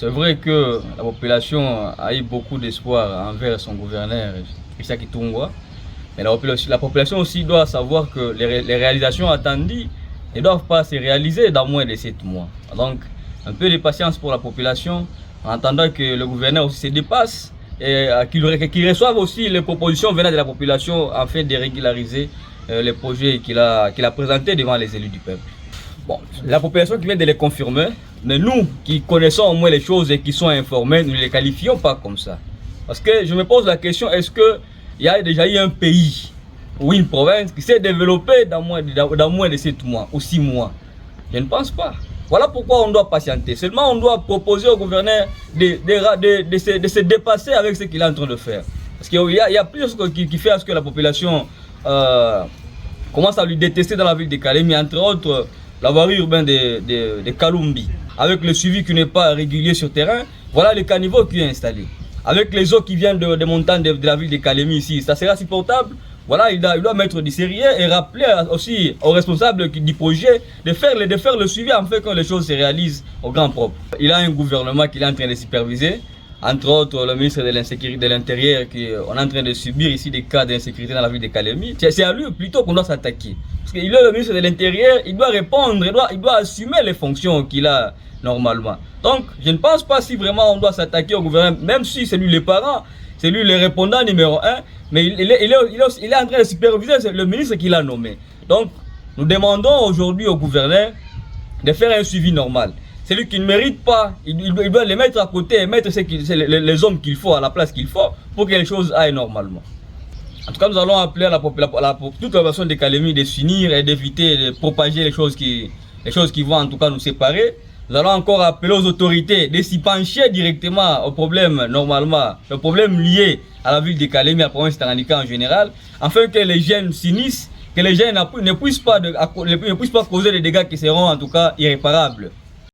c'est vrai que la population a eu beaucoup d'espoir envers son gouverneur, Christian Kitungwa. Mais la population aussi doit savoir que les réalisations attendues ne doivent pas se réaliser dans moins de 7 mois. Donc, un peu de patience pour la population, en attendant que le gouverneur aussi se dépasse et qu'il reçoive aussi les propositions venant de la population afin de régulariser les projets qu'il a présentés devant les élus du peuple. Bon, la population qui vient de les confirmer, mais nous qui connaissons au moins les choses et qui sont informés, nous ne les qualifions pas comme ça. Parce que je me pose la question, est-ce qu'il y a déjà eu un pays ou une province qui s'est développée dans moins de 7 mois ou 6 mois? Je ne pense pas. Voilà pourquoi on doit patienter. Seulement on doit proposer au gouverneur de se dépasser avec ce qu'il est en train de faire. Parce qu'il y a plusieurs choses qui fait à ce que la population commence à lui détester dans la ville de Kalemi, entre autres la voirie urbaine de Kalumbi. Avec le suivi qui n'est pas régulier sur terrain, voilà le caniveau qui est installé. Avec les eaux qui viennent des montagnes de la ville de Kalemi ici, ça sera supportable. Voilà, il doit mettre du sérieux et rappeler aussi aux responsables du projet de faire le suivi afin que les choses se réalisent au grand propre. Il a un gouvernement qu'il est en train de superviser, entre autres le ministre de l'Intérieur qu'on est en train de subir ici des cas d'insécurité dans la ville de Kalemi. C'est à lui plutôt qu'on doit s'attaquer. Parce qu'il est le ministre de l'Intérieur, il doit répondre, il doit assumer les fonctions qu'il a normalement. Donc, je ne pense pas si vraiment on doit s'attaquer au gouvernement, même si c'est lui les parents, c'est lui le répondant numéro 1, mais il est en train de superviser le ministre qu'il a nommé. Donc, nous demandons aujourd'hui au gouverneur de faire un suivi normal. Celui qui ne mérite pas, il doit les mettre à côté et mettre les hommes qu'il faut à la place qu'il faut pour que les choses aillent normalement. En tout cas, nous allons appeler à toute la population de Kalemi de s'unir et d'éviter de propager les choses qui vont en tout cas nous séparer. Nous allons encore appeler aux autorités de s'y pencher directement au problème, normalement, le problème lié à la ville de Kalemi, à la province Tanganyika en général, afin que les jeunes s'unissent, que les jeunes ne puissent pas causer des dégâts qui seront en tout cas irréparables.